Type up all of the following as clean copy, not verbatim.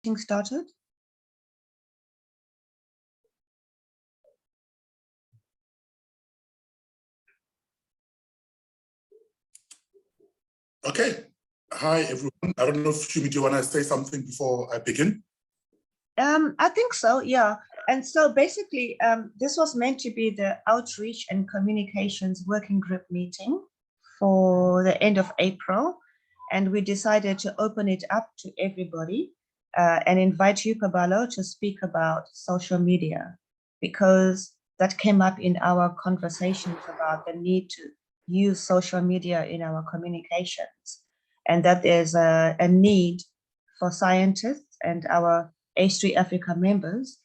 Started. Okay. Hi, everyone. I don't know if Shumi, do you want to say something before I begin? I think so, yeah. And so basically, this was meant to be the Outreach and Communications Working Group meeting for the end of April. And we decided to open it up to everybody and invite you, Kabalo, to speak about social media, because that came up in our conversations about the need to use social media in our communications, and that there's a need for scientists and our H3Africa members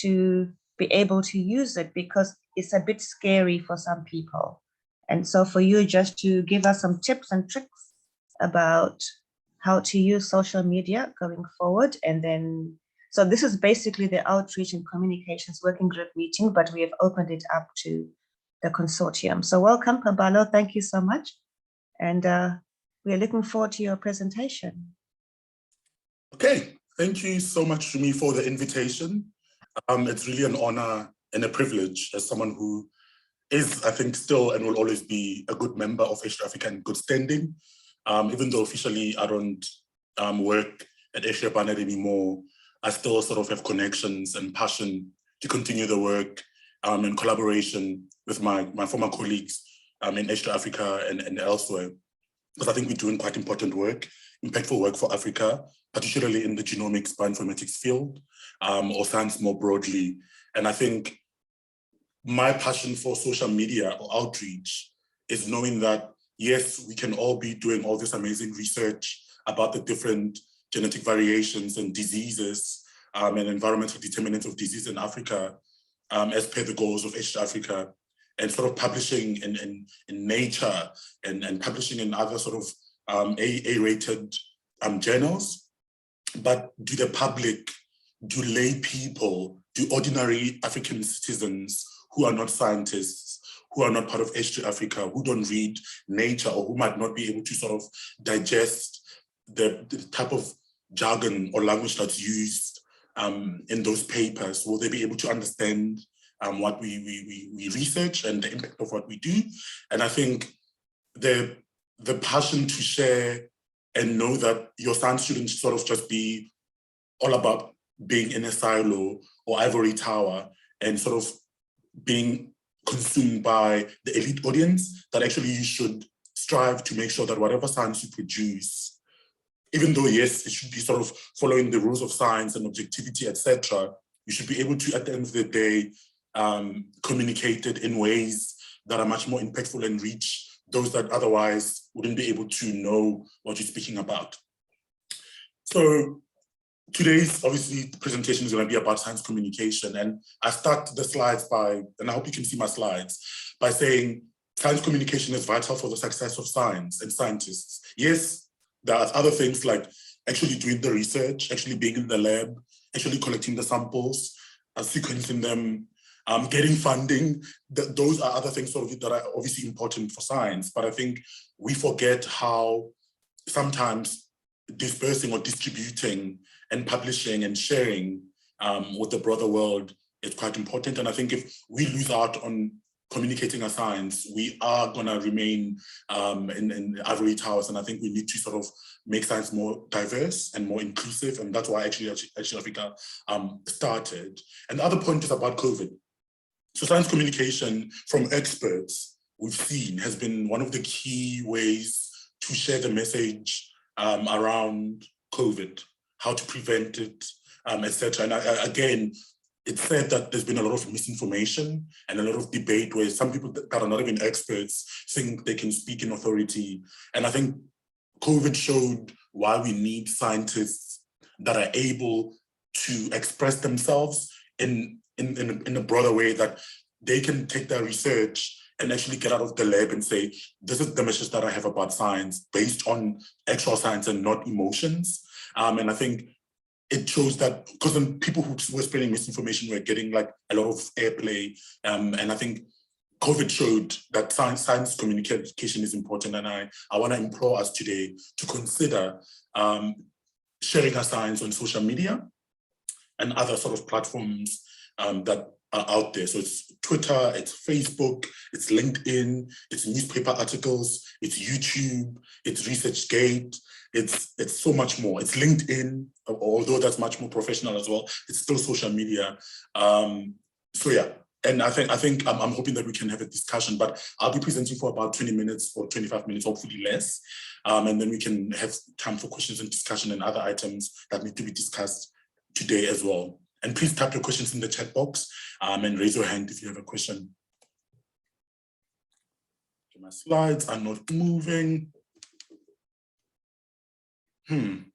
to be able to use it, because it's a bit scary for some people. And so for you just to give us some tips and tricks about how to use social media going forward. And then, so this is basically the Outreach and Communications Working Group meeting, but we have opened it up to the consortium. So welcome, Pabalo, thank you so much. And we're looking forward to your presentation. Okay, thank you so much, Shumi, for the invitation. It's really an honor and a privilege as someone who is, I think, still and will always be a good member of H3Africa in good standing. Even though officially I don't work at H3Africa anymore, I still sort of have connections and passion to continue the work in collaboration with my former colleagues in H3Africa and elsewhere, because I think we're doing quite important work, impactful work for Africa, particularly in the genomics bioinformatics field, or science more broadly. And I think my passion for social media or outreach is knowing that, yes, we can all be doing all this amazing research about the different genetic variations and diseases and environmental determinants of disease in Africa, as per the goals of H3Africa, and sort of publishing in Nature and publishing in other sort of A-rated journals. But do the public, do lay people, do ordinary African citizens who are not scientists, who are not part of H3Africa, who don't read Nature, or who might not be able to sort of digest the type of jargon or language that's used in those papers, will they be able to understand what we research and the impact of what we do? And I think the passion to share and know that your science shouldn't sort of just be all about being in a silo or ivory tower and sort of being consumed by the elite audience, that actually you should strive to make sure that whatever science you produce, even though, yes, it should be sort of following the rules of science and objectivity, etc., you should be able to, at the end of the day, communicate it in ways that are much more impactful and reach those that otherwise wouldn't be able to know what you're speaking about. So today's, obviously, presentation is going to be about science communication. And I start the slides by, and I hope you can see my slides, by saying science communication is vital for the success of science and scientists. Yes, there are other things like actually doing the research, actually being in the lab, actually collecting the samples, sequencing them, getting funding. Those are other things sort of that are obviously important for science. But I think we forget how sometimes dispersing or distributing and publishing and sharing with the broader world is quite important. And I think if we lose out on communicating our science, we are going to remain in ivory towers. And I think we need to sort of make science more diverse and more inclusive. And that's why actually Africa started. And the other point is about COVID. So science communication from experts, we've seen, has been one of the key ways to share the message around COVID, how to prevent it, etc. And again, it's said that there's been a lot of misinformation and a lot of debate where some people that are not even experts think they can speak in authority. And I think COVID showed why we need scientists that are able to express themselves in a broader way, that they can take their research and actually get out of the lab and say, this is the message that I have about science based on actual science and not emotions. And I think it shows that, because then people who were spreading misinformation were getting like a lot of airplay. And I think COVID showed that science communication is important. And I want to implore us today to consider sharing our science on social media and other sort of platforms that are out there. So it's Twitter, it's Facebook, it's LinkedIn, it's newspaper articles, it's YouTube, it's ResearchGate, it's so much more. It's LinkedIn, although that's much more professional as well. It's still social media. So yeah, and I think I'm hoping that we can have a discussion, but I'll be presenting for about 20 minutes or 25 minutes, hopefully less. And then we can have time for questions and discussion and other items that need to be discussed today as well. And please type your questions in the chat box and raise your hand if you have a question. Okay, my slides are not moving. Can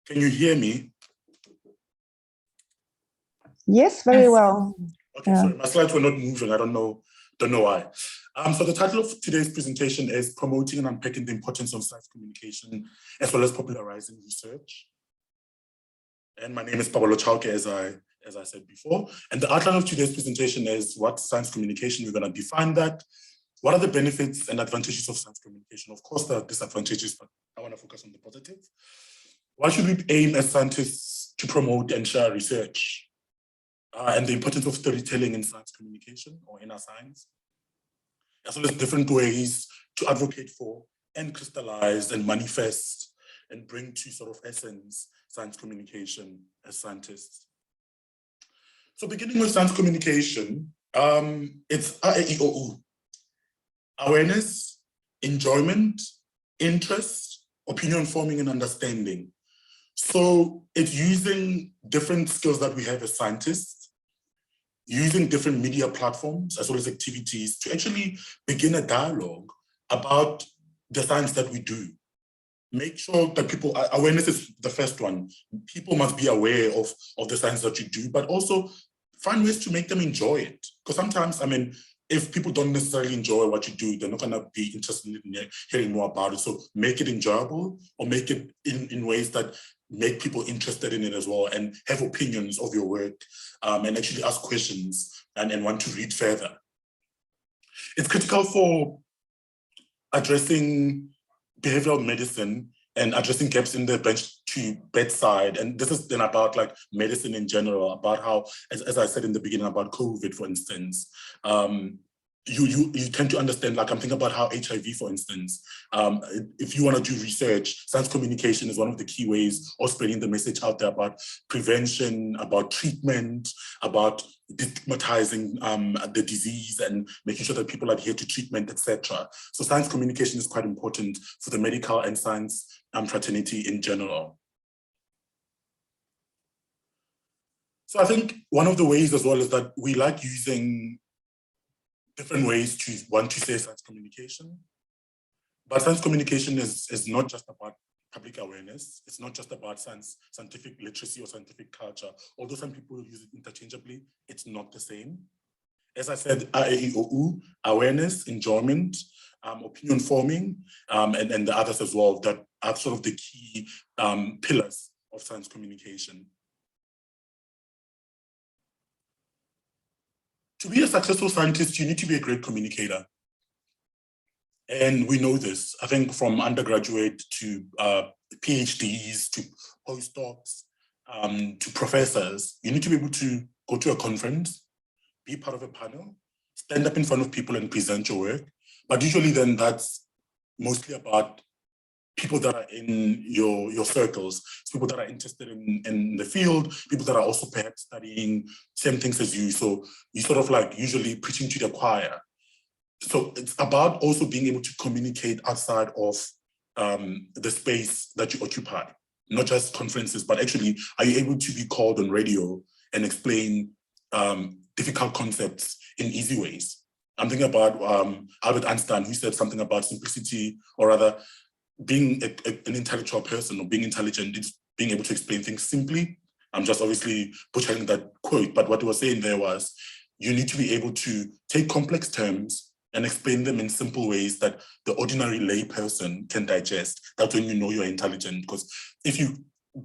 you hear me? Yes, very well. Okay, sorry, my slides were not moving. I don't know why. So the title of today's presentation is Promoting and Unpacking the Importance of Science Communication, as well as Popularizing Research. And my name is Pablo Chauke, as I said before. And the outline of today's presentation is what science communication, we're going to define that. What are the benefits and advantages of science communication? Of course, there are disadvantages, but I want to focus on the positive. Why should we aim as scientists to promote and share research? And the importance of storytelling in science communication or in our science, as well as different ways to advocate for and crystallize and manifest and bring to sort of essence science communication as scientists. So beginning with science communication, it's AEOU: awareness, enjoyment, interest, opinion forming, and understanding. So it's using different skills that we have as scientists, using different media platforms as well as activities to actually begin a dialogue about the science that we do. Make sure that people, awareness is the first one. People must be aware of the science that you do, but also find ways to make them enjoy it. Because sometimes, I mean, if people don't necessarily enjoy what you do, they're not going to be interested in hearing more about it. So make it enjoyable, or make it in ways that make people interested in it as well, and have opinions of your work, and actually ask questions and want to read further. It's critical for addressing behavioral medicine and addressing gaps in the bench to bedside. And this is then about like medicine in general, about how, as I said in the beginning about COVID, for instance, you tend to understand, like I'm thinking about how HIV, for instance, if you want to do research, science communication is one of the key ways of spreading the message out there about prevention, about treatment, about destigmatizing the disease and making sure that people adhere to treatment, etc. So science communication is quite important for the medical and science fraternity in general. So I think one of the ways as well is that we like using different ways to want to say science communication. But science communication is not just about public awareness. It's not just about scientific literacy or scientific culture. Although some people use it interchangeably, it's not the same. As I said, AEOU, awareness, enjoyment, opinion forming, and the others as well, that are sort of the key pillars of science communication. To be a successful scientist, you need to be a great communicator. And we know this, I think, from undergraduate to PhDs, to postdocs, to professors. You need to be able to go to a conference, be part of a panel, stand up in front of people and present your work. But usually then that's mostly about people that are in your circles, people that are interested in the field, people that are also perhaps studying same things as you. So you sort of like usually preaching to the choir. So it's about also being able to communicate outside of the space that you occupy, not just conferences, but actually, are you able to be called on radio and explain difficult concepts in easy ways? I'm thinking about Albert Einstein, who said something about simplicity, or rather, being an intellectual person or being intelligent is being able to explain things simply. I'm just obviously butchering that quote, but what he was saying there was, you need to be able to take complex terms and explain them in simple ways that the ordinary lay person can digest. That's when you know you're intelligent, because if you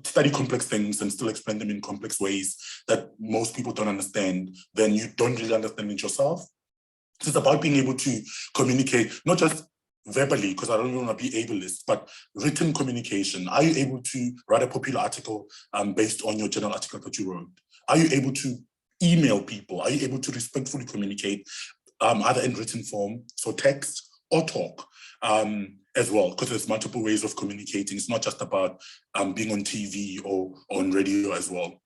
study complex things and still explain them in complex ways that most people don't understand, then you don't really understand it yourself. So it's about being able to communicate, not just verbally, because I don't want to be ableist, but written communication? Are you able to write a popular article based on your journal article that you wrote? Are you able to email people? Are you able to respectfully communicate either in written form, so text or talk as well? Because there's multiple ways of communicating. It's not just about being on TV or on radio as well.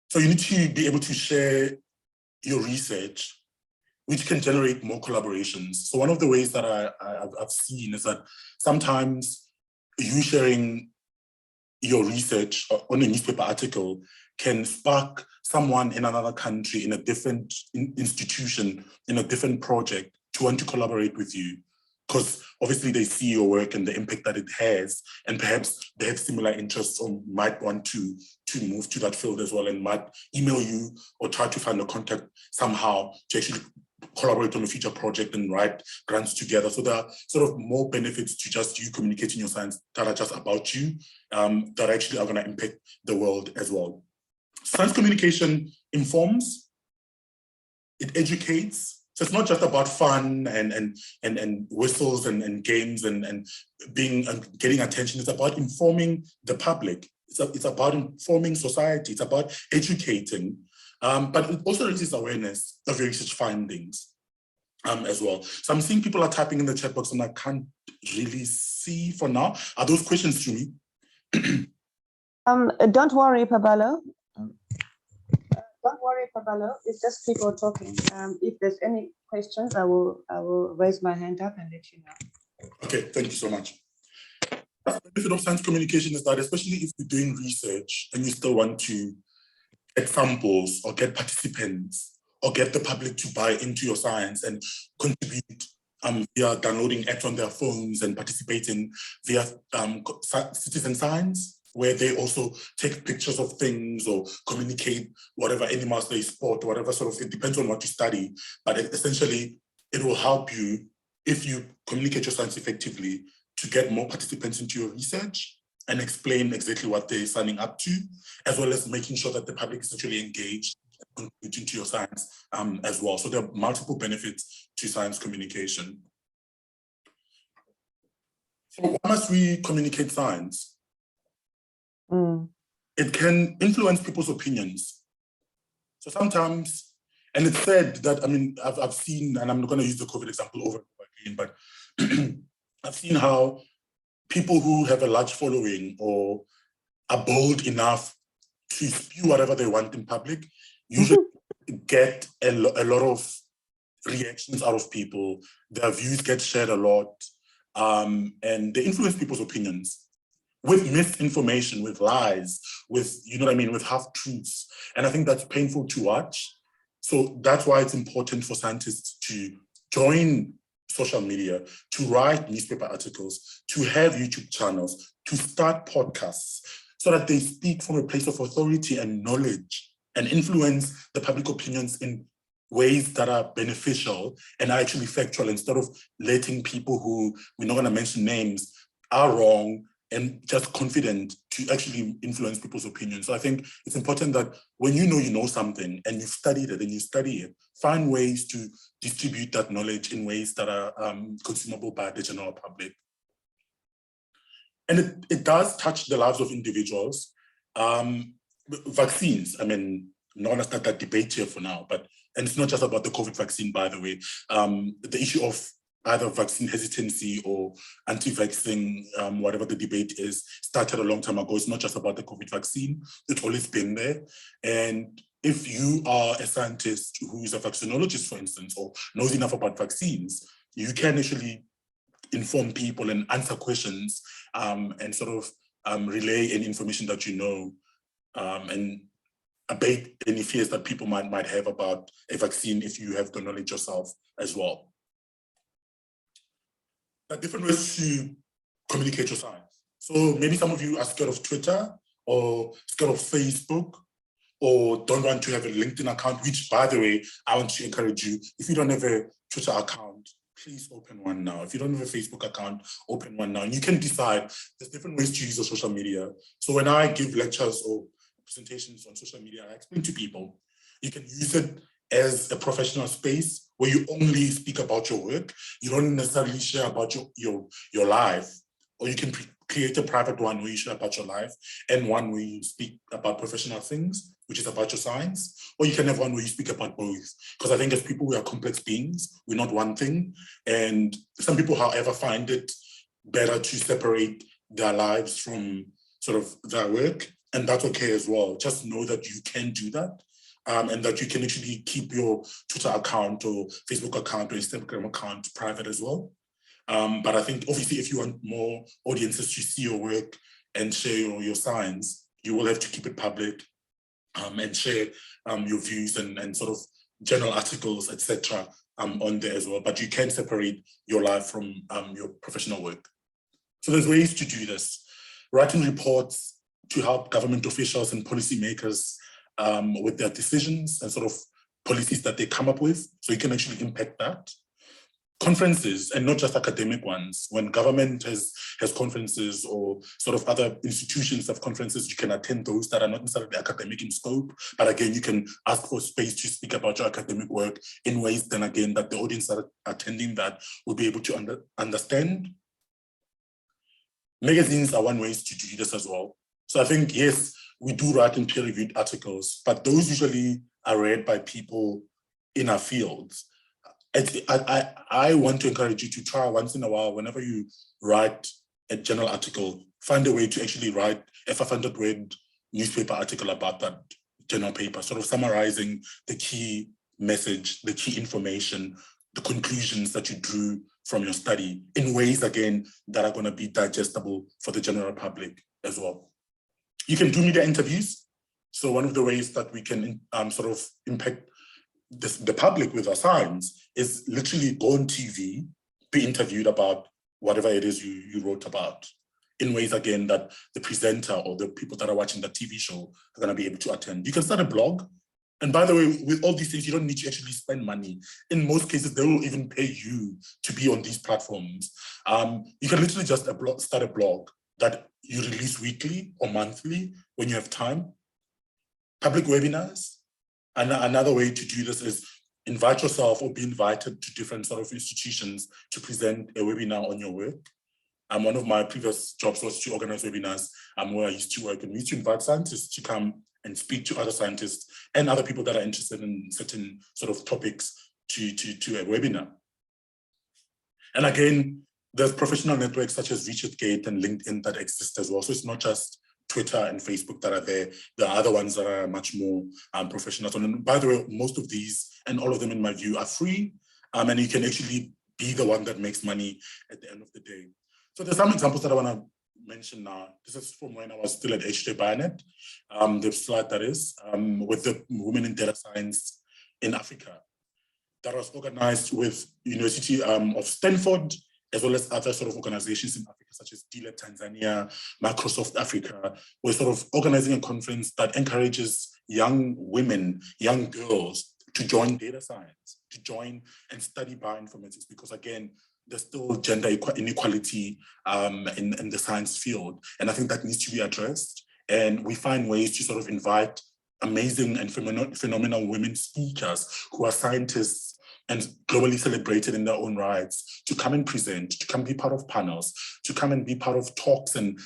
So you need to be able to share your research, which can generate more collaborations. So one of the ways that I've seen is that sometimes you sharing your research on a newspaper article can spark someone in another country, in a different institution, in a different project, to want to collaborate with you. Because obviously they see your work and the impact that it has, and perhaps they have similar interests or might want to move to that field as well, and might email you or try to find a contact somehow to actually collaborate on a future project and write grants together. So there are sort of more benefits to just you communicating your science that are just about you, that actually are going to impact the world as well. Science communication informs, it educates. So it's not just about fun and whistles and games and being and getting attention. It's about informing the public. It's about informing society. It's about educating. But it also raises awareness of your research findings as well. So I'm seeing people are typing in the chat box and I can't really see for now. Are those questions to me? Don't worry, Pabalo. Don't worry, Pabalo. It's just people talking. If there's any questions, I will raise my hand up and let you know. Okay, thank you so much. The benefit of science communication is that, especially if you're doing research and you still want to get samples or get participants or get the public to buy into your science and contribute via downloading apps on their phones and participating via citizen science, where they also take pictures of things or communicate whatever animals they spot, whatever sort of, it depends on what you study, but essentially it will help you, if you communicate your science effectively, to get more participants into your research and explain exactly what they're signing up to, as well as making sure that the public is actually engaged and contributing to your science as well. So there are multiple benefits to science communication. So why must we communicate science? It can influence people's opinions. So sometimes, and it's said that, I mean, I've seen, and I'm not going to use the COVID example over and over again, but I've seen how people who have a large following or are bold enough to spew whatever they want in public usually get a lot of reactions out of people. Their views get shared a lot, and they influence people's opinions with misinformation, with lies, with, you know what I mean, with half-truths. And I think that's painful to watch. So that's why it's important for scientists to join social media, to write newspaper articles, to have YouTube channels, to start podcasts, so that they speak from a place of authority and knowledge and influence the public opinions in ways that are beneficial and are actually factual, instead of letting people who, we're not going to mention names, are wrong and just confident to actually influence people's opinions. So I think it's important that when you know something and you've studied it and you study it, find ways to distribute that knowledge in ways that are consumable by the general public. And it does touch the lives of individuals. Vaccines, I mean, I'm not gonna start that debate here for now, and it's not just about the COVID vaccine, by the way. The issue of either vaccine hesitancy or anti-vaccine, whatever the debate is, started a long time ago. It's not just about the COVID vaccine. It's always been there. And if you are a scientist who is a vaccinologist, for instance, or knows enough about vaccines, you can actually inform people and answer questions and sort of relay any information that you know, and abate any fears that people might have about a vaccine if you have the knowledge yourself as well. There are different ways to communicate your science. So maybe some of you are scared of Twitter or scared of Facebook, or don't want to have a LinkedIn account, which, by the way, I want to encourage you. If you don't have a Twitter account, please open one now. If you don't have a Facebook account, open one now. And you can decide, there's different ways to use your social media. So when I give lectures or presentations on social media, I explain to people, you can use it as a professional space, where you only speak about your work. You don't necessarily share about your life, or you can create a private one where you share about your life, and one where you speak about professional things, which is about your science, or you can have one where you speak about both. Because I think as people, we are complex beings. We're not one thing. And some people, however, find it better to separate their lives from sort of their work. And that's okay as well. Just know that you can do that. And that you can actually keep your Twitter account or Facebook account or Instagram account private as well. But I think obviously if you want more audiences to see your work and share your science, you will have to keep it public and share your views and sort of journal articles, etc. On there as well. But you can separate your life from your professional work. So there's ways to do this. Writing reports to help government officials and policymakers with their decisions and sort of policies that they come up with, so you can actually impact that. Conferences, and not just academic ones. When government has conferences, or sort of other institutions have conferences, you can attend those that are not necessarily academic in scope, but again, you can ask for space to speak about your academic work in ways, then again, that the audience that are attending that will be able to understand. Magazines are one way to do this as well. So I think, yes, we do write in peer-reviewed articles, but those usually are read by people in our fields. I want to encourage you to try once in a while, whenever you write a journal article, find a way to actually write a 500-word newspaper article about that journal paper, sort of summarizing the key message, the key information, the conclusions that you drew from your study in ways, again, that are going to be digestible for the general public as well. You can do media interviews. So one of the ways that we can sort of impact the public with our science is literally go on TV, be interviewed about whatever it is you wrote about, in ways, again, that the presenter or the people that are watching the TV show are going to be able to attend. You can start a blog. And by the way, with all these things, you don't need to actually spend money. In most cases, they will even pay you to be on these platforms. You can literally just start a blog that you release weekly or monthly when you have time. Public webinars. And another way to do this is invite yourself or be invited to different sort of institutions to present a webinar on your work. One of my previous jobs was to organize webinars where I used to work, and we used to invite scientists to come and speak to other scientists and other people that are interested in certain sort of topics to a webinar. And again, there's professional networks such as ResearchGate and LinkedIn that exist as well. So it's not just Twitter and Facebook that are there. There are other ones that are much more professional. And by the way, most of these and all of them, in my view, are free. And you can actually be the one that makes money at the end of the day. So there's some examples that I want to mention now. This is from when I was still at H3Africa, the slide that is, with the Women in Data Science in Africa. That was organized with University of Stanford, as well as other sort of organizations in Africa, such as DLab Tanzania, Microsoft Africa. We're sort of organizing a conference that encourages young women, young girls to join data science, to join and study bioinformatics, because again, there's still gender inequality in the science field. And I think that needs to be addressed. And we find ways to sort of invite amazing and phenomenal women speakers who are scientists and globally celebrated in their own rights, to come and present, to come be part of panels, to come and be part of talks and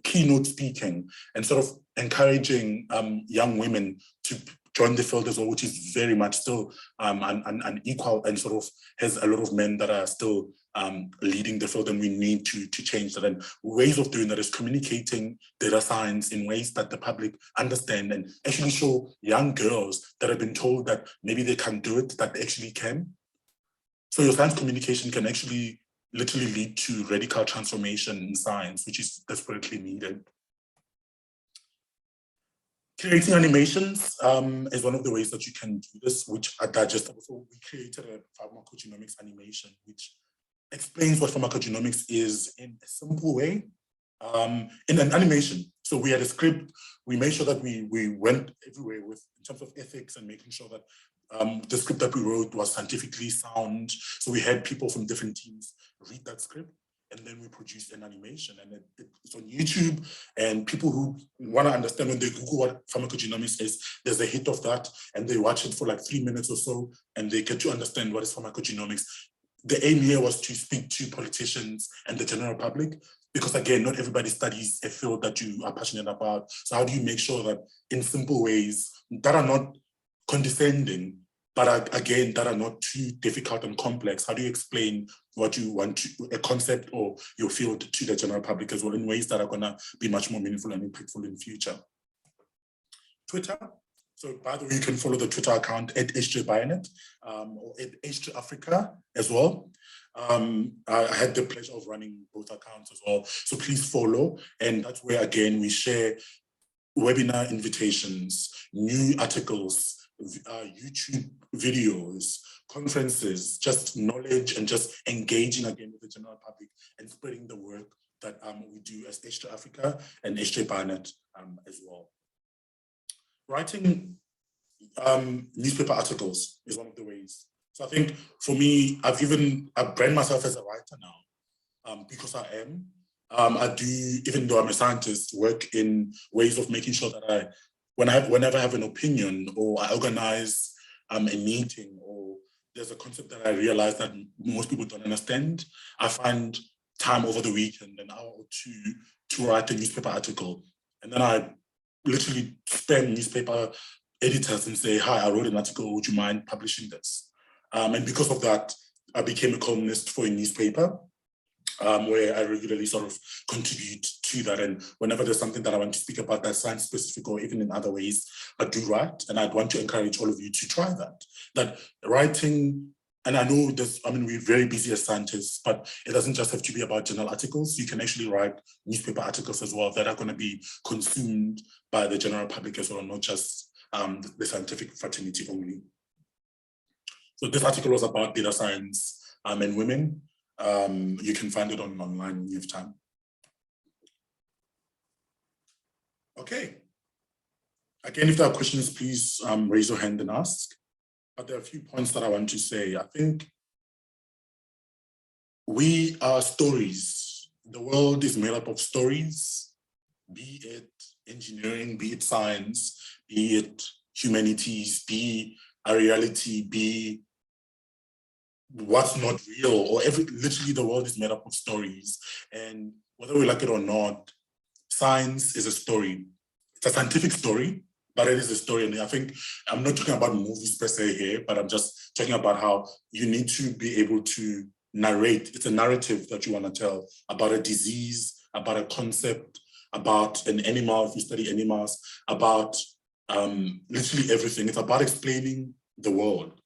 keynote speaking, and sort of encouraging young women to join the field as well, which is very much still unequal and sort of has a lot of men that are still leading the field, and we need to change that. And ways of doing that is communicating data science in ways that the public understand, and actually show young girls that have been told that maybe they can't do it, that they actually can. So your science communication can actually literally lead to radical transformation in science, which is desperately needed. Creating animations is one of the ways that you can do this, which are digestible. So we created a pharmacogenomics animation, which explains what pharmacogenomics is in a simple way, in an animation. So we had a script. We made sure that we went everywhere in terms of ethics and making sure that the script that we wrote was scientifically sound. So we had people from different teams read that script. and then we produce an animation, and it's on YouTube. And people who want to understand, when they Google what pharmacogenomics is, there's a hit of that, and they watch it for like 3 minutes or so, and they get to understand what is pharmacogenomics. The aim here was to speak to politicians and the general public, because again, not everybody studies a field that you are passionate about. So how do you make sure that in simple ways that are not condescending, but again, that are not too difficult and complex, how do you explain what you want to, a concept or your field, to the general public as well, in ways that are gonna be much more meaningful and impactful in future? Twitter. So by the way, you can follow the Twitter account at H3Bayonet, or at H3Africa as well. I had the pleasure of running both accounts as well. So please follow. And that's where, again, we share webinar invitations, new articles, YouTube videos, conferences, just knowledge, and just engaging again with the general public and spreading the work that we do as H3Africa and H3Bayonet as well. Writing newspaper articles is one of the ways. So I think for me, I've brand myself as a writer now, because I am. I do, even though I'm a scientist, work in ways of making sure that whenever I have an opinion, or I organize a meeting, or there's a concept that I realize that most people don't understand, I find time over the weekend, an hour or two, to write a newspaper article. And then I literally spam newspaper editors and say, hi, I wrote an article, would you mind publishing this? And because of that, I became a columnist for a newspaper, where I regularly sort of contribute to that. And whenever there's something that I want to speak about that's science specific, or even in other ways, I do write. And I'd want to encourage all of you to try that. That writing, and I know we're very busy as scientists, but it doesn't just have to be about journal articles. You can actually write newspaper articles as well that are going to be consumed by the general public as well, not just the scientific fraternity only. So this article was about data science and women. You can find it online when you have time. Okay. Again, if there are questions, please raise your hand and ask. But there are a few points that I want to say. I think we are stories. The world is made up of stories, be it engineering, be it science, be it humanities, be a reality, be what's not real, or literally the world is made up of stories. And whether we like it or not, science is a story. It's a scientific story, but it is a story. And I think I'm not talking about movies per se here, but I'm just talking about how you need to be able to narrate. It's a narrative that you want to tell about a disease, about a concept, about an animal, if you study animals, about literally everything. It's about explaining the world.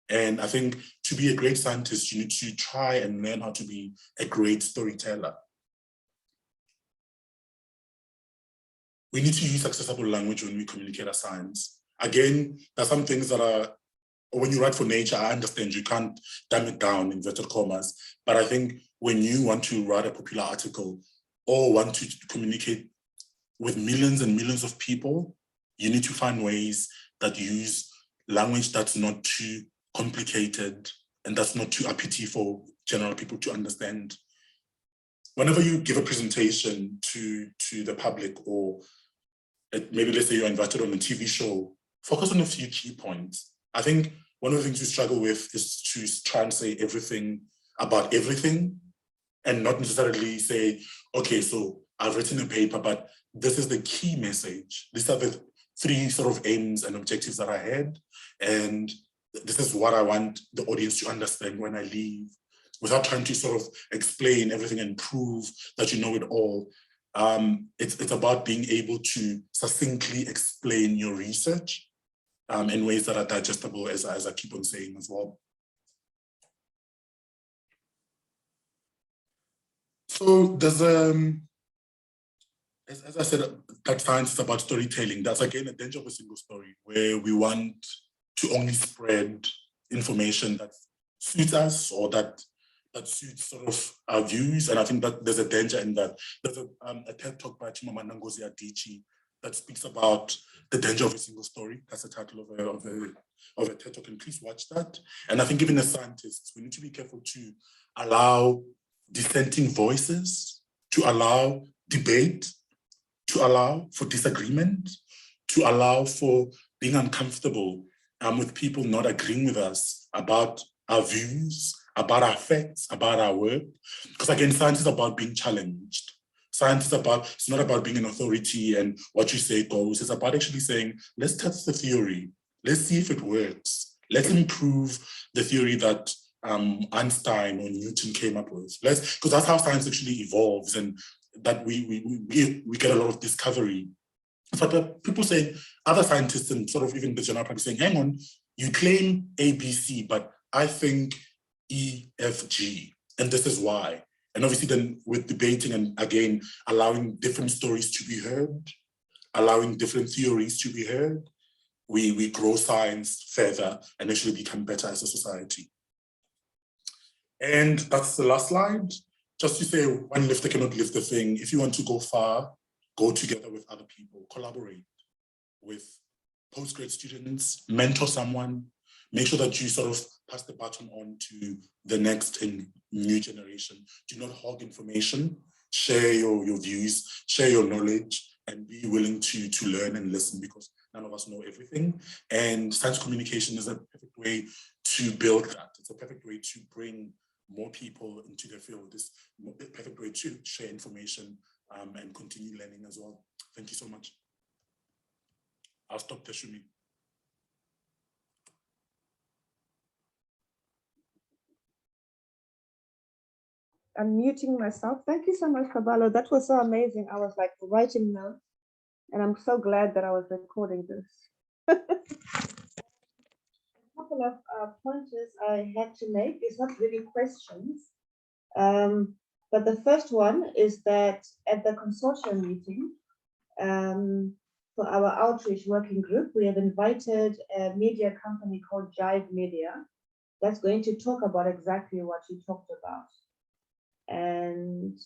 And I think to be a great scientist, you need to try and learn how to be a great storyteller. We need to use accessible language when we communicate our science. Again, there's some things that are, when you write for Nature, I understand you can't dumb it down, inverted commas, but I think when you want to write a popular article or want to communicate with millions and millions of people, you need to find ways that use language that's not too complicated and that's not too uppity for general people to understand. Whenever you give a presentation to the public, or maybe let's say you're invited on a TV show, focus on a few key points. I think one of the things we struggle with is to try and say everything about everything and not necessarily say, okay, so I've written a paper, but this is the key message. These are the 3 sort of aims and objectives that I had. And this is what I want the audience to understand when I leave, without trying to sort of explain everything and prove that you know it all. It's about being able to succinctly explain your research in ways that are digestible, as I keep on saying as well. So there's, as I said, that science is about storytelling. That's again a danger of a single story, where we want to only spread information that suits us, or that suits sort of our views. And I think that there's a danger in that. There's a TED talk by Chimamanda Ngozi Adichie that speaks about the danger of a single story. That's the title of a TED talk, and please watch that. And I think even as scientists, we need to be careful to allow dissenting voices, to allow debate, to allow for disagreement, to allow for being uncomfortable with people not agreeing with us about our views, about our facts, about our work. Because again, science is about being challenged. Science is about, it's not about being an authority and what you say goes. It's about actually saying, let's test the theory. Let's see if it works. Let's improve the theory that Einstein or Newton came up with. Because that's how science actually evolves, and that we get a lot of discovery. But people say, other scientists and sort of even the general public saying, hang on, you claim A, B, C, but I think E, F, G, and this is why. And obviously then with debating and again, allowing different stories to be heard, allowing different theories to be heard, we grow science further and actually become better as a society. And that's the last slide. Just to say, one lifter cannot lift the thing. If you want to go far, go together with other people, collaborate with postgrad students, mentor someone, make sure that you sort of pass the baton on to the next and new generation. Do not hog information, share your views, share your knowledge, and be willing to learn and listen, because none of us know everything. And science communication is a perfect way to build that. It's a perfect way to bring more people into the field. It's a perfect way to share information and continue learning as well. Thank you so much. I'll stop there, Shumi. I'm muting myself. Thank you so much, Kabalo. That was so amazing. I was like writing notes, and I'm so glad that I was recording this. A couple of pointers I had to make. It's not really questions, but the first one is that at the consortium meeting for our outreach working group, we have invited a media company called Jive Media that's going to talk about exactly what you talked about. And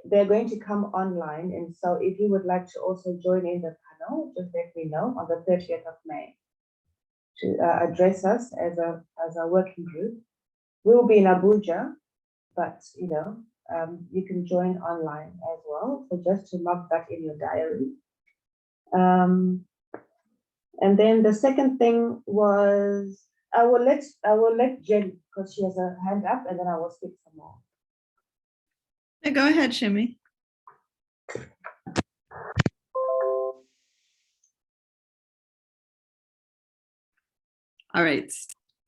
they're going to come online. And so if you would like to also join in the panel, just let me know on the 30th of May to address us as a working group. We'll be in Abuja, but you know, you can join online as well. So just to mark that in your diary. And then the second thing was, I will let Jen, because she has a hand up, and then I will speak some more. Go ahead, Shimi. All right.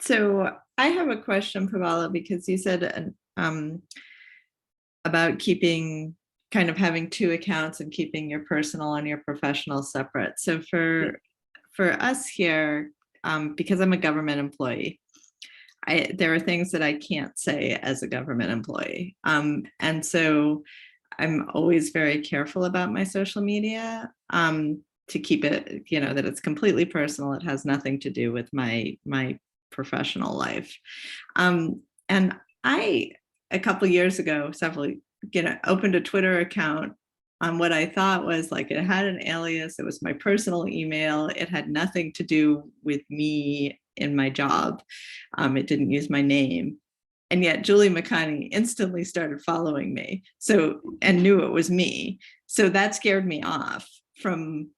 So I have a question, Pavala, because you said about keeping, kind of having two accounts and keeping your personal and your professional separate. So for us here, because I'm a government employee, there are things that I can't say as a government employee. And so I'm always very careful about my social media to keep it, you know, that it's completely personal. It has nothing to do with my professional life. And I, a couple of years ago, opened a Twitter account on what I thought was like, it had an alias. It was my personal email. It had nothing to do with me in my job. It didn't use my name. And yet Julie McConney instantly started following me, and knew it was me. So that scared me off from,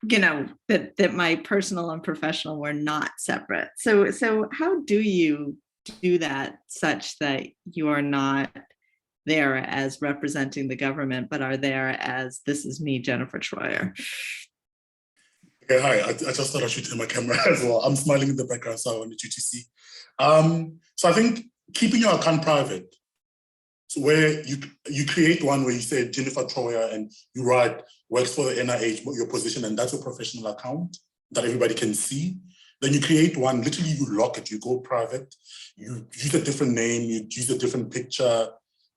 you know, that my personal and professional were not separate. So how do you do that such that you are not there as representing the government, but are there as, this is me, Jennifer Troyer? Okay, hi, I just thought I should turn my camera as well. I'm smiling in the background, so I wanted you to see. So I think keeping your account private, so where you create one where you say Jennifer Troyer and you write works for the NIH, your position, and that's your professional account that everybody can see. Then you create one, literally you lock it, you go private, you use a different name, you use a different picture,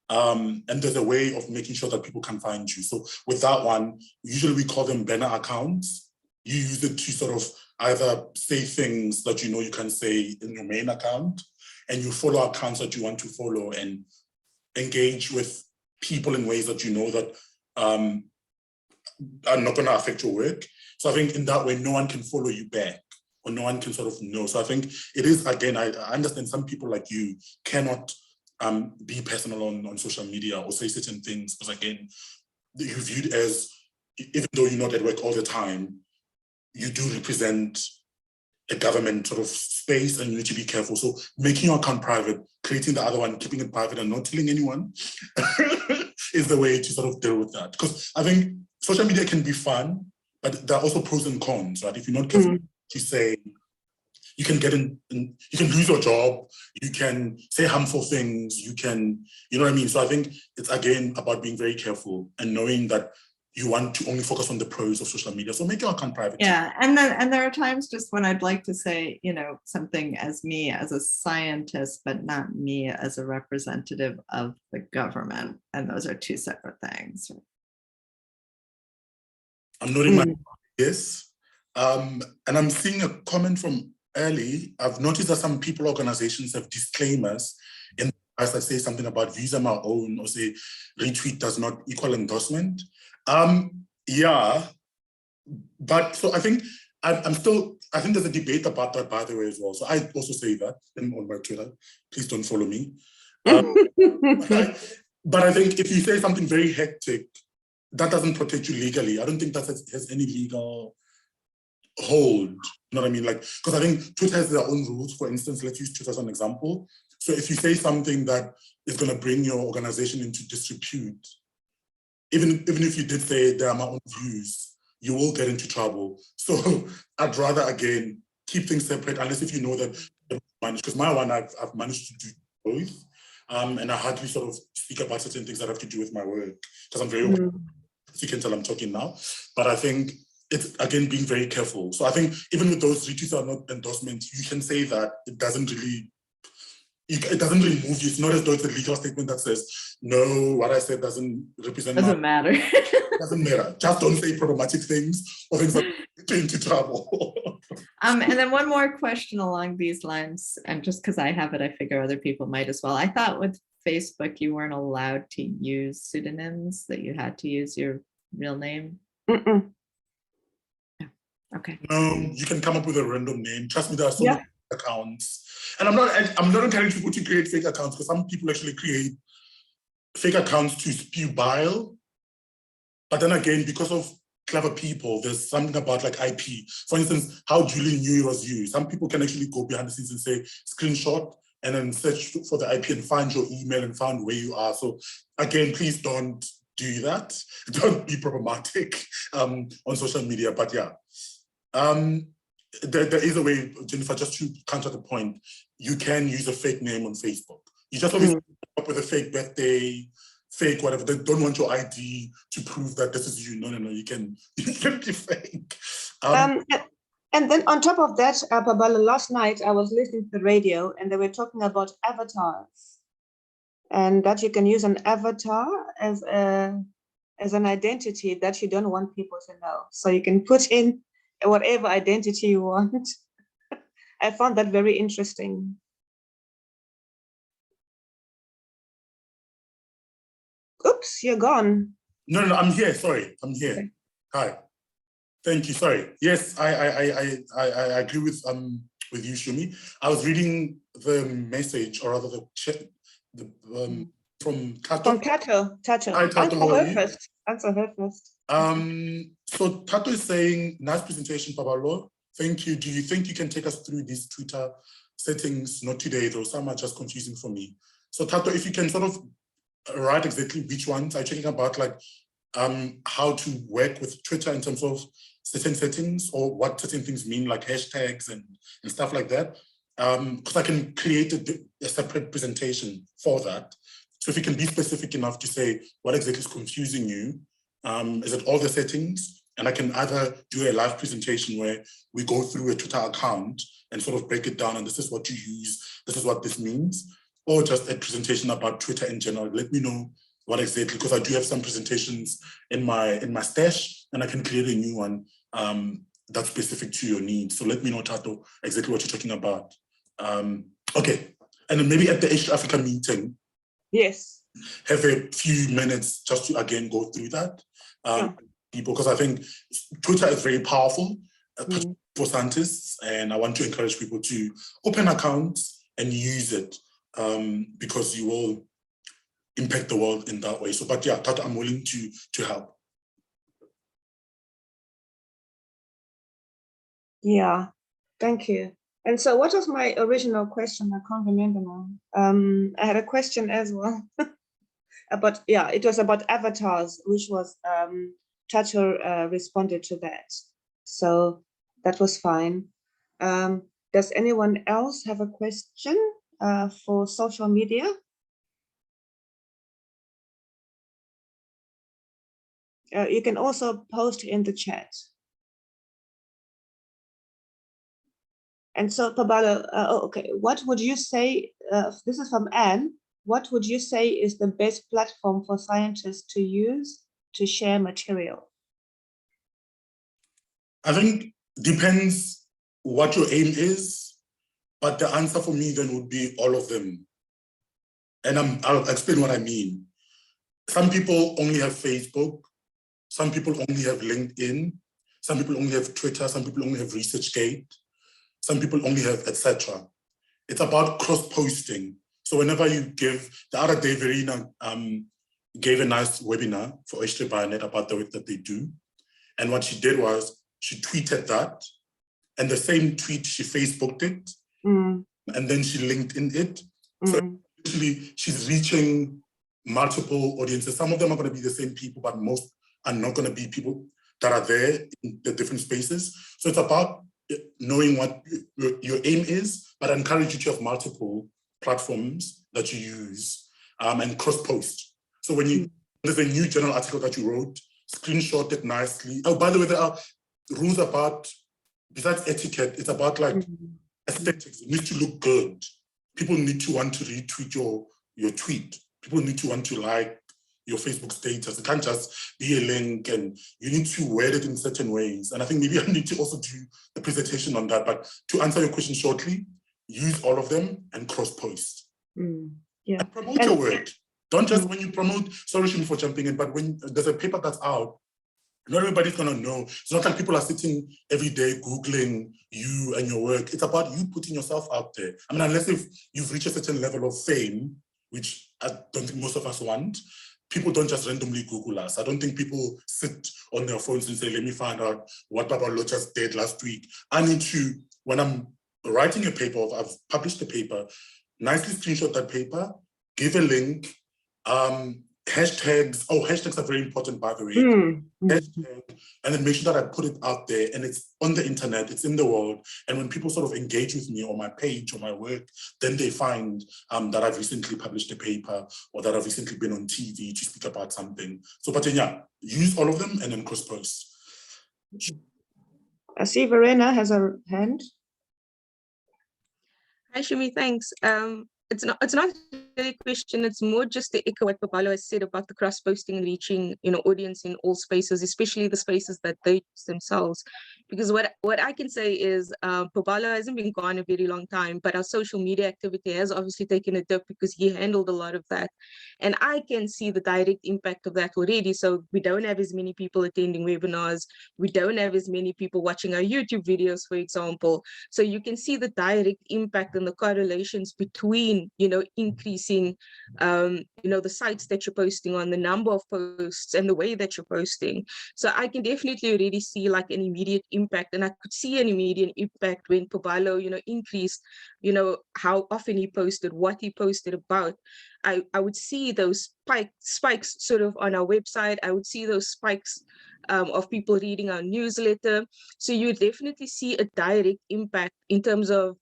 and there's a way of making sure that people can find you. So with that one, usually we call them banner accounts. You use it to sort of either say things that you know you can say in your main account, and you follow accounts that you want to follow and engage with people in ways that you know that are not going to affect your work. So I think in that way, no one can follow you back, or no one can sort of know. So I think it is, again, I understand some people like you cannot be personal on social media or say certain things, because again, you're viewed as, even though you're not at work all the time, you do represent a government sort of space and you need to be careful. So making your account private, creating the other one, keeping it private and not telling anyone is the way to sort of deal with that. Because I think social media can be fun, but there are also pros and cons, right? If you're not careful to say, you can get in, you can lose your job, you can say harmful things, you can, you know what I mean? So I think it's again about being very careful and knowing that you want to only focus on the pros of social media. So make your account private. Yeah, and there are times just when I'd like to say, you know, something as me as a scientist, but not me as a representative of the government. And those are two separate things. I'm noting my yes. And I'm seeing a comment from Ellie. I've noticed that some people, organizations have disclaimers in as I say something about views on my own or say retweet does not equal endorsement. Yeah, but so I think I think there's a debate about that, by the way, as well. So I also say that on my Twitter. Please don't follow me. But I think if you say something very hectic, that doesn't protect you legally. I don't think that has any legal hold. You know what I mean? Like, because I think Twitter has their own rules. For instance, let's use Twitter as an example. So if you say something that is going to bring your organization into disrepute, even if you did say they are my own views, you will get into trouble. So I'd rather, again, keep things separate, unless if you know that, because my one, I've managed to do both. And I hardly sort of speak about certain things that have to do with my work, because I'm very, as you can tell, I'm talking now. But I think it's, again, being very careful. So I think even with those retweets are not endorsements, you can say that it doesn't really move you. It's not as though it's a legal statement that says, no, what I said doesn't represent. Doesn't matter. Doesn't matter. Just don't say problematic things or things that get you into trouble. And then one more question along these lines, and just because I have it, I figure other people might as well. I thought with Facebook, you weren't allowed to use pseudonyms, that you had to use your real name. Yeah. Okay. No, you can come up with a random name. Trust me, there are so many accounts. And I'm not encouraging people to create fake accounts, because some people actually create fake accounts to spew bile. But then again, because of clever people, there's something about like IP. For instance, how Julie knew it was you. Some people can actually go behind the scenes and say screenshot and then search for the IP and find your email and find where you are. So again, please don't do that. Don't be problematic on social media. But yeah, there is a way, Jennifer, just to counter the point, you can use a fake name on Facebook. You just always come up with a fake birthday, fake whatever. They don't want your ID to prove that this is you. No, you can be fake. And then on top of that, Babala, last night I was listening to the radio and they were talking about avatars, and that you can use an avatar as an identity that you don't want people to know. So you can put in whatever identity you want. I found that very interesting. Oops, you're gone. No, I'm here. Sorry, I'm here. Okay. Hi. Thank you. Sorry. Yes, I agree with you, Shumi. I was reading the message, or rather the chat, from Tato. From Tato. Hi, Tato. Answer her first. So Tato is saying, nice presentation, Pabalo. Thank you. Do you think you can take us through these Twitter settings? Not today, though. Some are just confusing for me. So Tato, if you can sort of write exactly which ones. I'm talking about like how to work with Twitter in terms of certain settings, or what certain things mean, like hashtags and stuff like that. Because I can create a separate presentation for that. So if you can be specific enough to say what exactly is confusing you, is it all the settings? And I can either do a live presentation where we go through a Twitter account and sort of break it down, and this is what you use, this is what this means, or just a presentation about Twitter in general. Let me know what exactly, because I do have some presentations in my stash, and I can create a new one that's specific to your needs. So let me know, Tato, exactly what you're talking about. Okay, and then maybe at the H3Africa meeting, yes, have a few minutes just to again go through that. People, because I think Twitter is very powerful for scientists, and I want to encourage people to open accounts and use it. because you will impact the world in that way. So, but yeah, Tata, I'm willing to help. Yeah, thank you. And so what was my original question? I can't remember now. I had a question as well. But yeah, it was about avatars, which was Chacho responded to that. So that was fine. Does anyone else have a question for social media? You can also post in the chat. And so, Pabalo, okay, what would you say, this is from Anne, what would you say is the best platform for scientists to use to share material? I think depends what your aim is, but the answer for me then would be all of them. And I'll explain what I mean. Some people only have Facebook, some people only have LinkedIn, some people only have Twitter, some people only have ResearchGate, some people only have etc. It's about cross-posting. So whenever you give, the other day, Verena gave a nice webinar for H3 about the work that they do. And what she did was she tweeted that, and the same tweet, she Facebooked it, and then she LinkedIn it. So actually, she's reaching multiple audiences. Some of them are going to be the same people, but most are not going to be people that are there in the different spaces. So it's about knowing what your aim is, but I encourage you to have multiple platforms that you use and cross-post. So when there's a new journal article that you wrote, screenshot it nicely. Oh, by the way, there are rules about, besides etiquette, it's about like aesthetics. It needs to look good. People need to want to retweet your tweet. People need to want to like your Facebook status. It can't just be a link, and you need to word it in certain ways. And I think maybe I need to also do a presentation on that. But to answer your question shortly, use all of them and cross-post. Yeah. And promote your work. Don't just, when you promote, sorry Shumi for jumping in, but when there's a paper that's out, not everybody's gonna know. It's not like people are sitting every day Googling you and your work. It's about you putting yourself out there. I mean, unless if you've reached a certain level of fame, which I don't think most of us want, people don't just randomly Google us. I don't think people sit on their phones and say, let me find out what Babalo just did last week. I need to, when I'm writing a paper, or I've published a paper, nicely screenshot that paper, give a link, hashtags. Oh, hashtags are very important, by the way. Hashtag, and then make sure that I put it out there and it's on the internet, it's in the world. And when people sort of engage with me on my page or my work, then they find that I've recently published a paper or that I've recently been on TV to speak about something. So, but then, yeah, use all of them and then cross-post. I see Verena has a hand. Hi, Shumi, thanks. It's not really a question, it's more just to echo what Pabalo has said about the cross-posting and reaching, audience in all spaces, especially the spaces that they use themselves. Because what I can say is Pabalo hasn't been gone a very long time, but our social media activity has obviously taken a dip because he handled a lot of that. And I can see the direct impact of that already. So we don't have as many people attending webinars. We don't have as many people watching our YouTube videos, for example. So you can see the direct impact and the correlations between increasing the sites that you're posting on, the number of posts and the way that you're posting. So I can definitely already see like an immediate impact, and I could see an immediate impact when Pabalo increased how often he posted, what he posted about. I would see those spikes sort of on our website. I would see those spikes of people reading our newsletter. So you definitely see a direct impact in terms of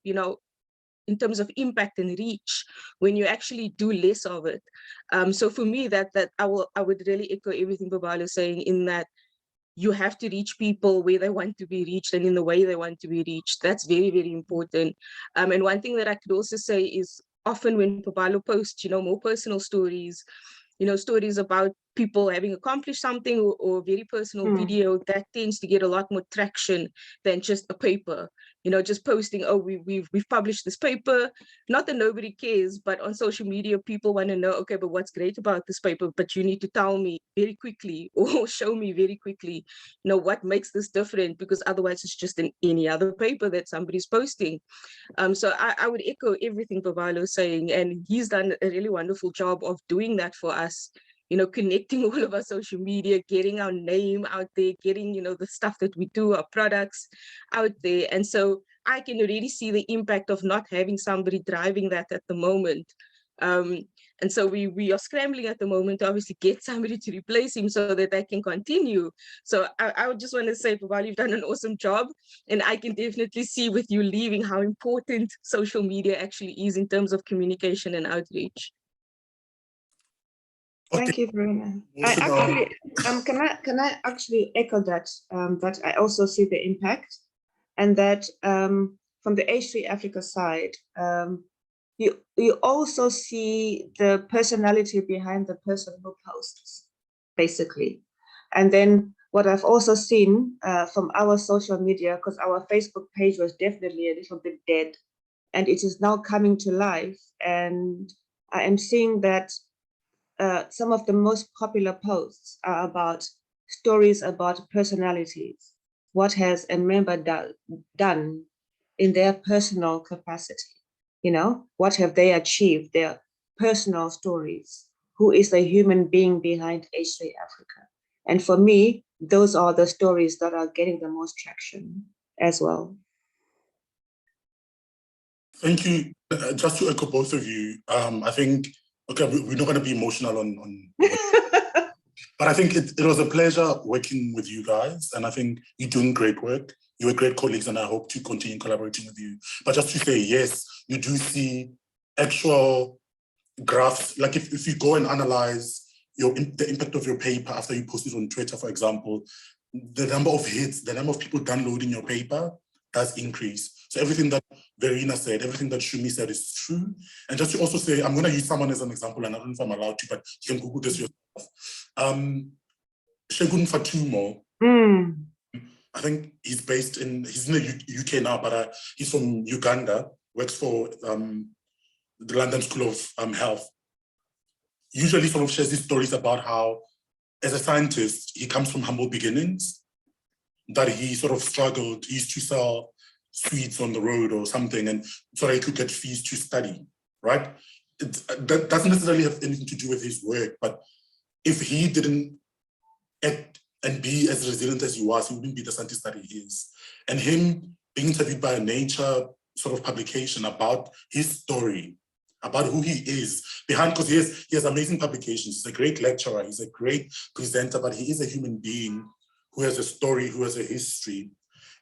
impact and reach when you actually do less of it. So for me, that I would really echo everything Pabalo is saying, in that you have to reach people where they want to be reached and in the way they want to be reached. That's very, very important. And one thing that I could also say is often when Pabalo posts, more personal stories, stories about people having accomplished something or a very personal video, that tends to get a lot more traction than just a paper. You know, just posting, oh, we've published this paper. Not that nobody cares, but on social media, people want to know, okay, but what's great about this paper? But you need to tell me very quickly or show me very quickly, you know, what makes this different, because otherwise it's just any other paper that somebody's posting. So I would echo everything Pavalo's saying, and he's done a really wonderful job of doing that for us. You know, connecting all of our social media, getting our name out there, getting, you know, the stuff that we do, our products out there. And so I can really see the impact of not having somebody driving that at the moment. And so we are scrambling at the moment to obviously get somebody to replace him so that they can continue. So I would just want to say, Pavalo, you've done an awesome job. And I can definitely see with you leaving how important social media actually is in terms of communication and outreach. Thank you very much. I actually, can I actually echo that, that I also see the impact, and that from the H3Africa side, you also see the personality behind the person who posts, basically. And then what I've also seen from our social media, because our Facebook page was definitely a little bit dead, and it is now coming to life. And I am seeing that some of the most popular posts are about stories about personalities. What has a member done in their personal capacity? You know, what have they achieved, their personal stories? Who is the human being behind H3Africa? And for me, those are the stories that are getting the most traction as well. Thank you. Just to echo both of you, I think, okay, we're not going to be emotional on but I think it was a pleasure working with you guys, and I think you're doing great work. You were great colleagues, and I hope to continue collaborating with you. But just to say, yes, you do see actual graphs. Like if you go and analyze the impact of your paper after you post it on Twitter, for example, the number of hits, the number of people downloading your paper does increase. So everything that Verena said, everything that Shumi said is true. And just to also say, I'm going to use someone as an example, and I don't know if I'm allowed to, but you can Google this yourself. Shegun Fatumo, I think he's in the UK now, but he's from Uganda, works for the London School of Health. Usually sort of shares these stories about how, as a scientist, he comes from humble beginnings, that he sort of struggled. He used to sell sweets on the road or something, and so that he could get fees to study, right? That doesn't necessarily have anything to do with his work, but if he didn't act and be as resilient as he was, he wouldn't be the scientist that he is. And him being interviewed by a Nature sort of publication about his story, about who he is behind, because he has amazing publications. He's a great lecturer, he's a great presenter, but he is a human being who has a story, who has a history.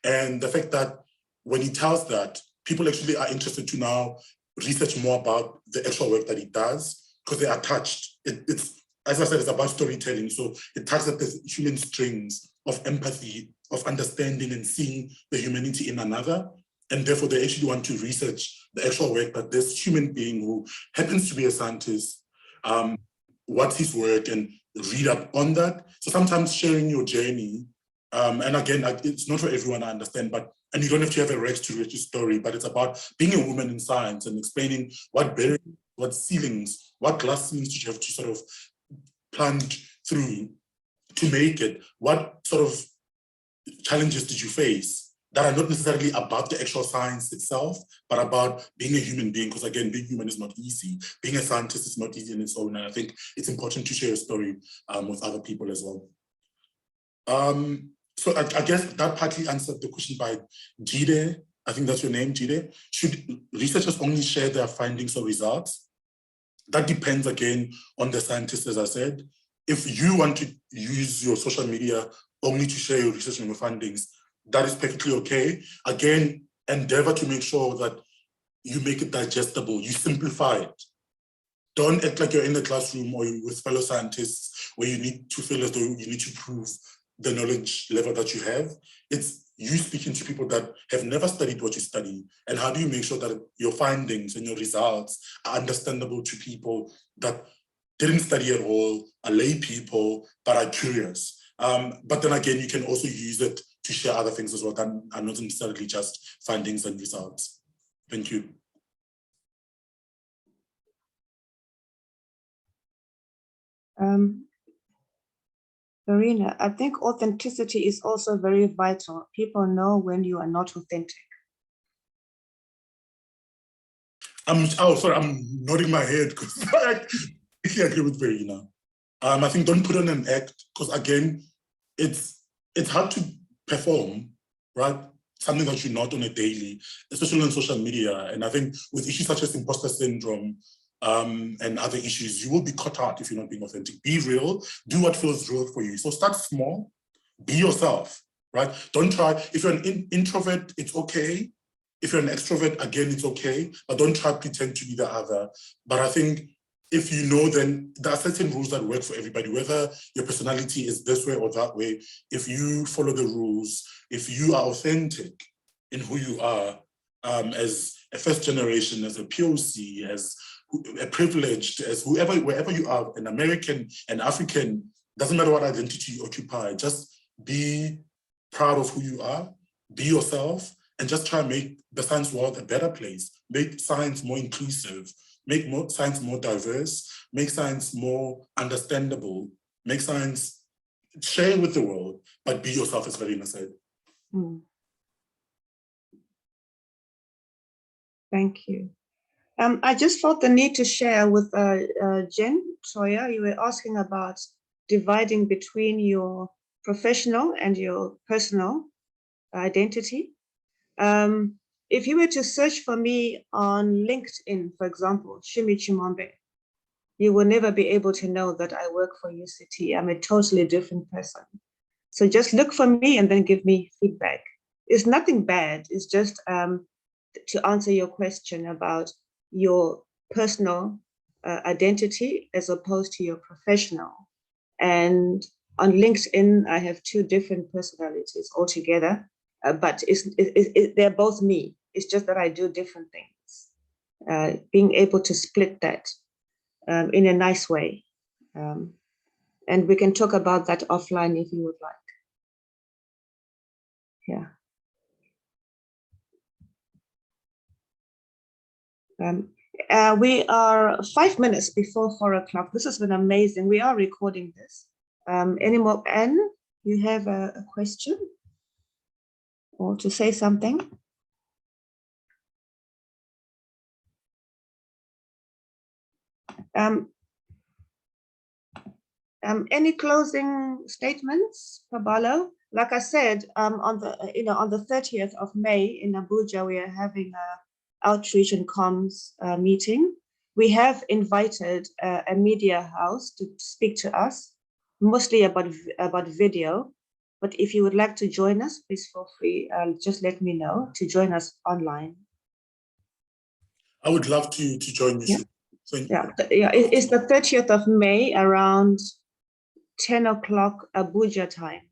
And the fact that when he tells that, people actually are interested to now research more about the actual work that he does, because they are touched. It's, as I said, it's about storytelling. So it tugs at the human strings of empathy, of understanding and seeing the humanity in another. And therefore they actually want to research the actual work that this human being who happens to be a scientist, what's his work, and read up on that. So sometimes sharing your journey, and again, it's not for everyone, I understand, and you don't have to have a rags to riches story, but it's about being a woman in science and explaining what barriers, what ceilings, what glass ceilings did you have to sort of plunge through to make it? What sort of challenges did you face that are not necessarily about the actual science itself, but about being a human being? Because again, being human is not easy. Being a scientist is not easy in its own. And I think it's important to share your story with other people as well. So I guess that partly answered the question by Jide. I think that's your name, Jide. Should researchers only share their findings or results? That depends again on the scientist, as I said. If you want to use your social media only to share your research and your findings, that is perfectly okay. Again, endeavor to make sure that you make it digestible, you simplify it. Don't act like you're in the classroom or with fellow scientists where you need to feel as though you need to prove the knowledge level that you have. It's you speaking to people that have never studied what you study, and how do you make sure that your findings and your results are understandable to people that didn't study at all, are lay people, but are curious. But then again, you can also use it to share other things as well, that are not necessarily just findings and results. Thank you. Marina, I think authenticity is also very vital. People know when you are not authentic. Sorry, I'm nodding my head because I agree with Verena. I think don't put on an act, because again, it's hard to perform, right? Something that you're not on a daily, especially on social media. And I think with issues such as imposter syndrome and other issues, you will be caught out if you're not being authentic. Be real, do what feels real for you. So start small, be yourself, right? Don't try, if you're an introvert, it's okay. If you're an extrovert, again, it's okay, but don't try to pretend to be the other. But I think if you know, then there are certain rules that work for everybody, whether your personality is this way or that way. If you follow the rules, if you are authentic in who you are, as a first generation, as a POC, as a privileged, as whoever, wherever you are, an American, an African, doesn't matter what identity you occupy, just be proud of who you are, be yourself, and just try and make the science world a better place, make science more inclusive, make science more diverse, make science more understandable, make science, share with the world, but be yourself, as Verena said. Thank you. I just felt the need to share with Jen Toya. You were asking about dividing between your professional and your personal identity. If you were to search for me on LinkedIn, for example, Shimi Chimambe, you will never be able to know that I work for UCT. I'm a totally different person. So just look for me and then give me feedback. It's nothing bad. It's just to answer your question about your personal identity as opposed to your professional. And on LinkedIn, I have two different personalities altogether. But they're both me. It's just that I do different things. Being able to split that in a nice way. And we can talk about that offline if you would like. Yeah. We are 5 minutes before 4 o'clock. This has been amazing. We are recording this. Any more? Anne, you have a question? Or to say something? Any closing statements, Pabalo? Like I said, on the 30th of May in Abuja, we are having a outreach and comms meeting. We have invited a media house to speak to us, mostly about video. But if you would like to join us, please feel free. Just let me know to join us online. I would love to join you. Yeah, it's the 30th of May around 10 o'clock Abuja time.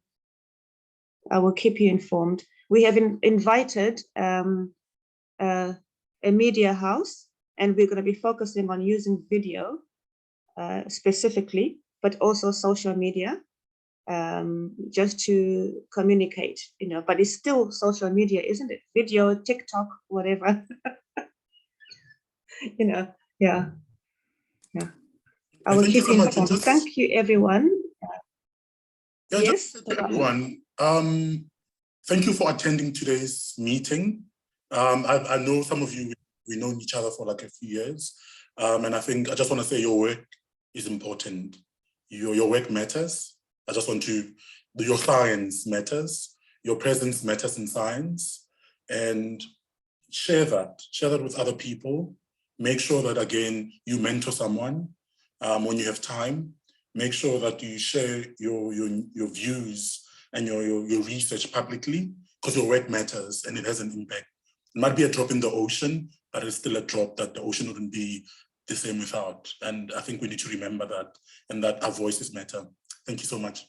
I will keep you informed. We have invited a media house, and we're going to be focusing on using video specifically, but also social media. Just to communicate, but it's still social media, isn't it? Video, TikTok, whatever. Yeah. I will keep you informed. Thank you, everyone. Yeah, yes, just everyone. Thank you for attending today's meeting. I know some of you, we know each other for like a few years, and I think I just want to say your work is important. Your work matters. I just want to, your science matters, your presence matters in science, and share that with other people. Make sure that, again, you mentor someone when you have time. Make sure that you share your views and your research publicly, because your work matters and it has an impact. It might be a drop in the ocean, but it's still a drop that the ocean wouldn't be the same without. And I think we need to remember that, and that our voices matter. Thank you so much.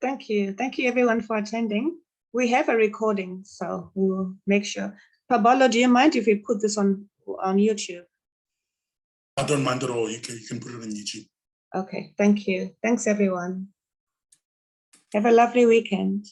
Thank you. Thank you, everyone, for attending. We have a recording, so we will make sure. Pabalo, do you mind if we put this on YouTube? I don't mind at all. You can put it on YouTube. Okay, thank you. Thanks, everyone. Have a lovely weekend.